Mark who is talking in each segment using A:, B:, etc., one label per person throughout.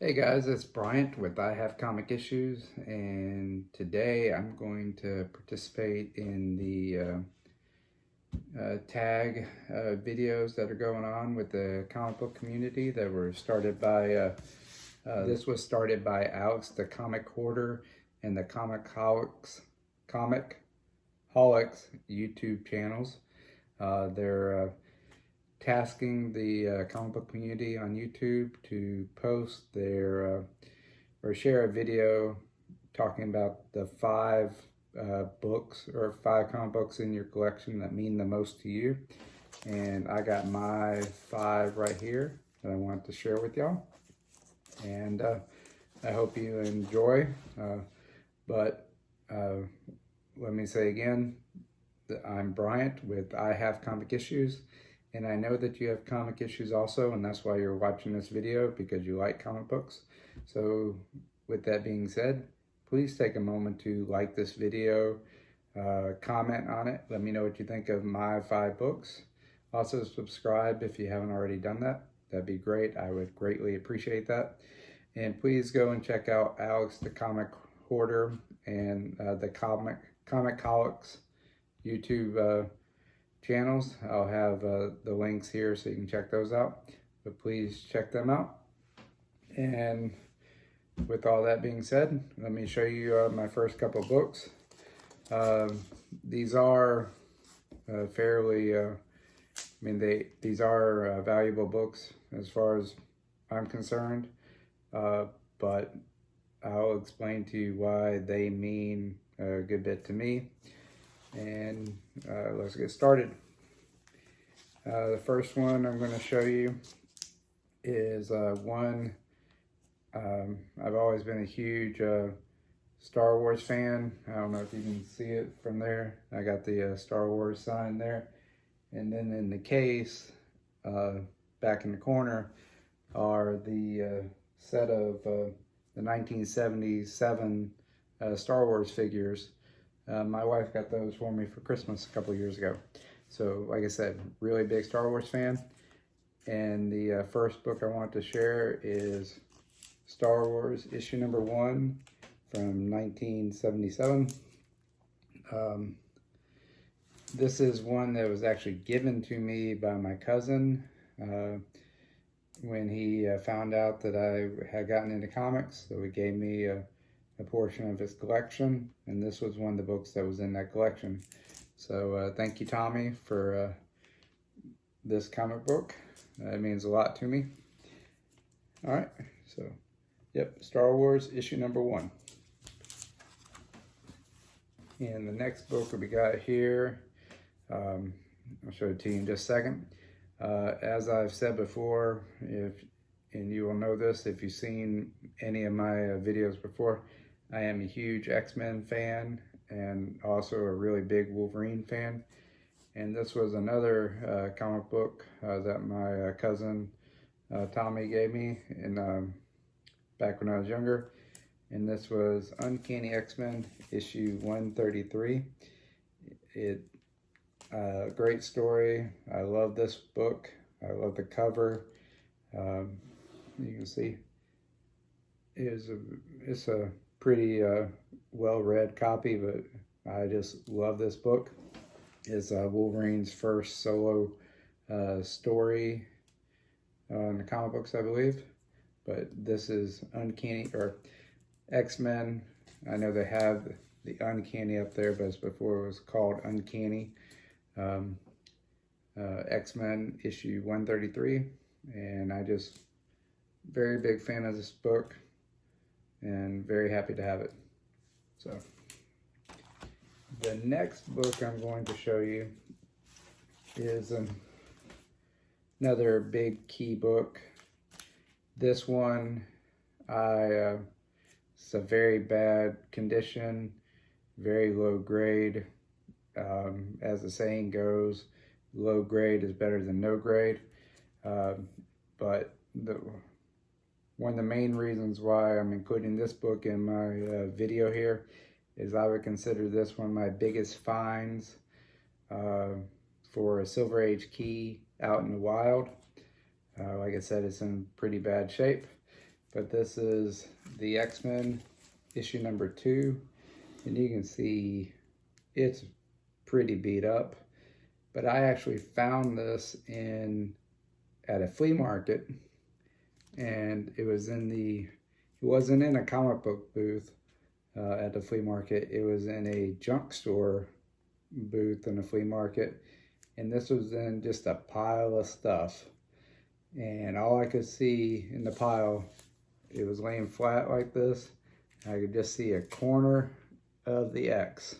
A: Hey guys, it's Bryant with I Have Comic Issues, and today I'm going to participate in the tag videos that are going on with the comic book community that were started by, this was started by Alex the Comic Hoarder and the Comic Holics YouTube channels. They're tasking the comic book community on YouTube to post their or share a video talking about the five books or five comic books in your collection that mean the most to you. And I got my five right here that I want to share with y'all. And I hope you enjoy. But let me say again, that I'm Bryant with I Have Comic Issues. And I know that you have comic issues also, and that's why you're watching this video, because you like comic books. So with that being said, please take a moment to like this video, comment on it, let me know what you think of my five books. Also subscribe if you haven't already done that. That'd be great. I would greatly appreciate that. And please go and check out Alex the Comic Hoarder and the Comic Holics YouTube channels. I'll have the links here so you can check those out, but please check them out. And with all that being said, let me show you my first couple books. These are fairly these are valuable books as far as I'm concerned, but I'll explain to you why they mean a good bit to me. And let's get started. The first one I'm going to show you is one. I've always been a huge Star Wars fan. I don't know if you can see it from there. I got the Star Wars sign there. And then in the case, back in the corner, are the set of the 1977 Star Wars figures. My wife got those for me for Christmas a couple of years ago. So, like I said, really big Star Wars fan. And the first book I want to share is Star Wars issue number 1 from 1977. This is one that was actually given to me by my cousin when he found out that I had gotten into comics. So he gave me a portion of his collection, and this was one of the books that was in that collection. So thank you, Tommy, for this comic book. It means a lot to me. All right, so yep, Star Wars issue number 1. And the next book we got here, I'll show it to you in just a second. As I've said before, and you will know this if you've seen any of my videos before, I am a huge X-Men fan and also a really big Wolverine fan. And this was another comic book that my cousin Tommy gave me back when I was younger. And this was Uncanny X-Men issue 133. Great story. I love this book. I love the cover. You can see it's a pretty well-read copy, but I just love this book. It's Wolverine's first solo story in the comic books, I believe. But this is Uncanny, or X-Men. I know they have the Uncanny up there, but before it was called Uncanny. X-Men issue 133, and I just very big fan of this book and very happy to have it. So the next book I'm going to show you is another big key book. This one, it's a very bad condition, very low grade. As the saying goes, low grade is better than no grade. But one of the main reasons why I'm including this book in my video here is I would consider this one of my biggest finds for a Silver Age key out in the wild. Like I said, it's in pretty bad shape, but this is the X-Men issue number 2, and you can see it's pretty beat up. But I actually found this at a flea market, and it wasn't in a comic book booth at the flea market. It was in a junk store booth in a flea market, and this was in just a pile of stuff. And all I could see in the pile, it was laying flat like this. I could just see a corner of the X.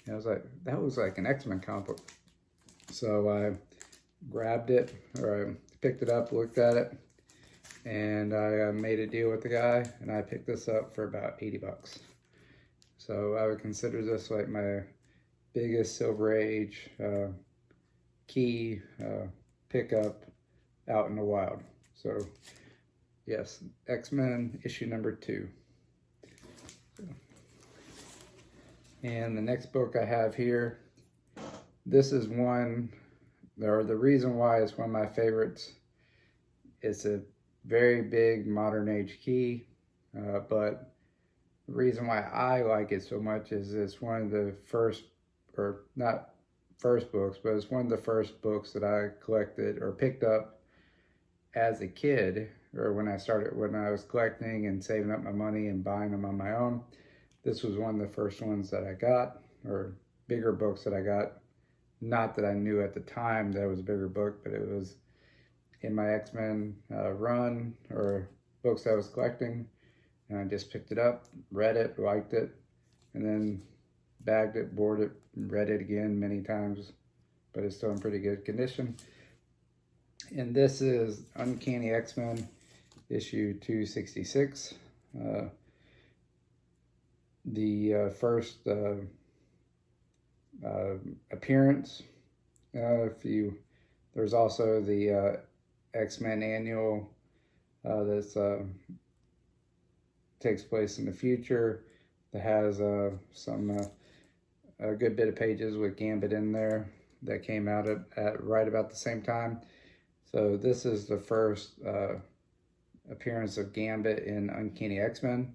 A: And I was like, that was like an X-Men comic book. So I grabbed it, or I picked it up, looked at it, and I made a deal with the guy, and I picked this up for about 80 bucks. So I would consider this like my biggest Silver Age key pickup out in the wild. So yes, X-Men issue number 2. And the next book I have here, this is one, or the reason why it's one of my favorites. It's a very big modern age key, but the reason why I like it so much is it's one of the first, or not first books, but it's one of the first books that I collected or picked up as a kid, or when I was collecting and saving up my money and buying them on my own. This was one of the first ones that I got, or bigger books that I got. Not that I knew at the time that it was a bigger book, but it was in my X-Men run, or books I was collecting. And I just picked it up, read it, liked it, and then bagged it, bored it, read it again many times, but it's still in pretty good condition. And this is Uncanny X-Men issue 266. The first appearance. There's also the X-Men annual that takes place in the future, that has a good bit of pages with Gambit in there, that came out at right about the same time. So this is the first appearance of Gambit in Uncanny X-Men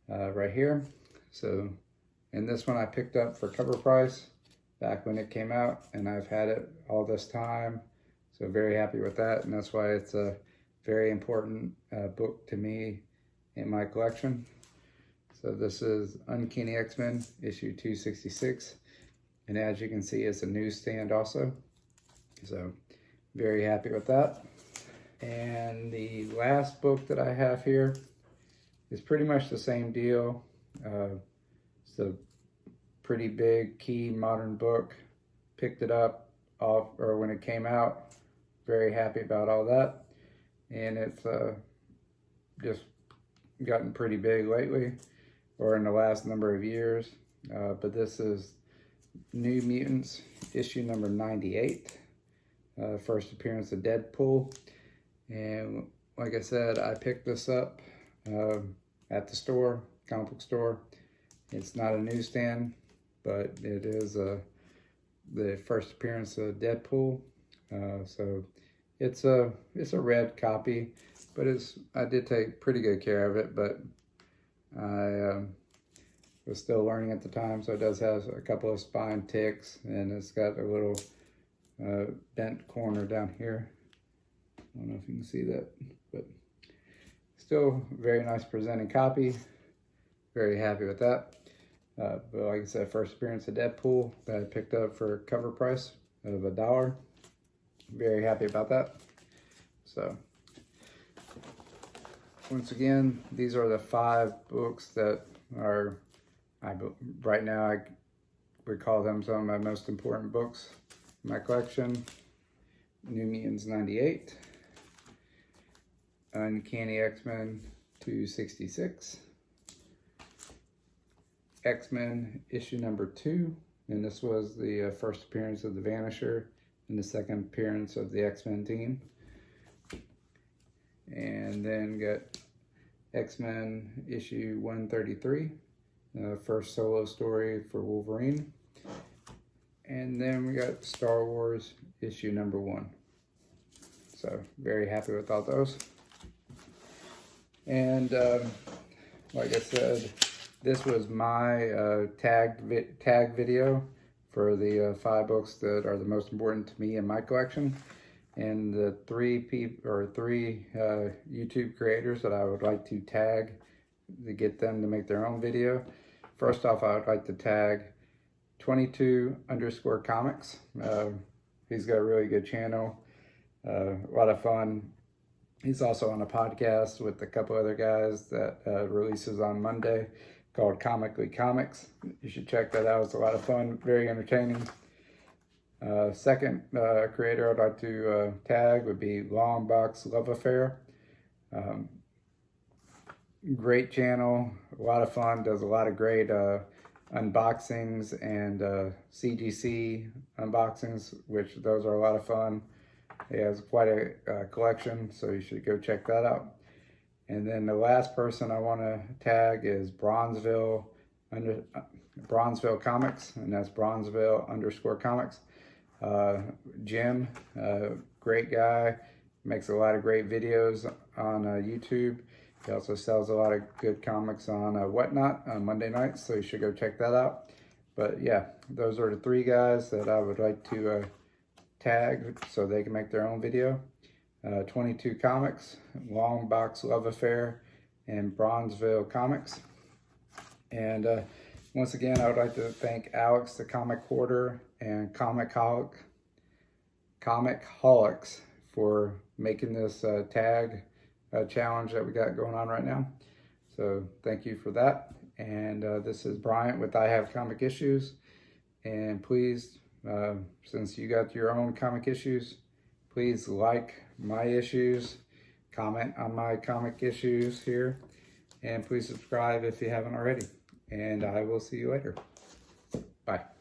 A: right here. So, and this one I picked up for cover price back when it came out, and I've had it all this time. So very happy with that, and that's why it's a very important book to me in my collection. So this is Uncanny X-Men issue 266, and as you can see, it's a newsstand also. So very happy with that. And the last book that I have here is pretty much the same deal. It's a pretty big key modern book. Picked it up when it came out. Very happy about all that. And it's just gotten pretty big lately, or in the last number of years. But this is New Mutants issue number 98. First appearance of Deadpool. And like I said, I picked this up at the store, comic book store. It's not a newsstand, but it is the first appearance of Deadpool. So it's a red copy, but I did take pretty good care of it, but I was still learning at the time, so it does have a couple of spine ticks, and it's got a little bent corner down here. I don't know if you can see that, but still very nice presenting copy. Very happy with that. But like I said, first appearance of Deadpool that I picked up for cover price of $1. Very happy about that. So once again, these are the 5 books that are, right now I would call them some of my most important books in my collection. New Mutants 98, Uncanny X-Men 266, X-Men issue number 2, and this was the first appearance of the Vanisher and the second appearance of the X-Men team. And then got X-Men issue 133, first solo story for Wolverine. And then we got Star Wars issue number 1. So very happy with all those. And like I said, this was my tag video for the 5 books that are the most important to me in my collection, and the three YouTube creators that I would like to tag to get them to make their own video. First off, I would like to tag 22_comics. He's got a really good channel, a lot of fun. He's also on a podcast with a couple other guys that releases on Monday called Comically Comics. You should check that out. It's a lot of fun, very entertaining. Second creator I'd like to tag would be Long Box Love Affair. Great channel, a lot of fun, does a lot of great unboxings and CGC unboxings, which those are a lot of fun. He has quite a collection, so you should go check that out. And then the last person I want to tag is Bronzeville Comics, and that's Bronzeville_comics. Jim, great guy, makes a lot of great videos on YouTube. He also sells a lot of good comics on Whatnot on Monday nights, so you should go check that out. But yeah, those are the 3 guys that I would like to tag so they can make their own video. 22 Comics, Long Box Love Affair, and Bronzeville Comics. And once again, I would like to thank Alex the Comic Hoarder and Comicholics for making this tag challenge that we got going on right now. So thank you for that. And this is Bryant with I Have Comic Issues. And please, since you got your own comic issues, please like my issues, comment on my comic issues here, and please subscribe if you haven't already. And I will see you later. Bye.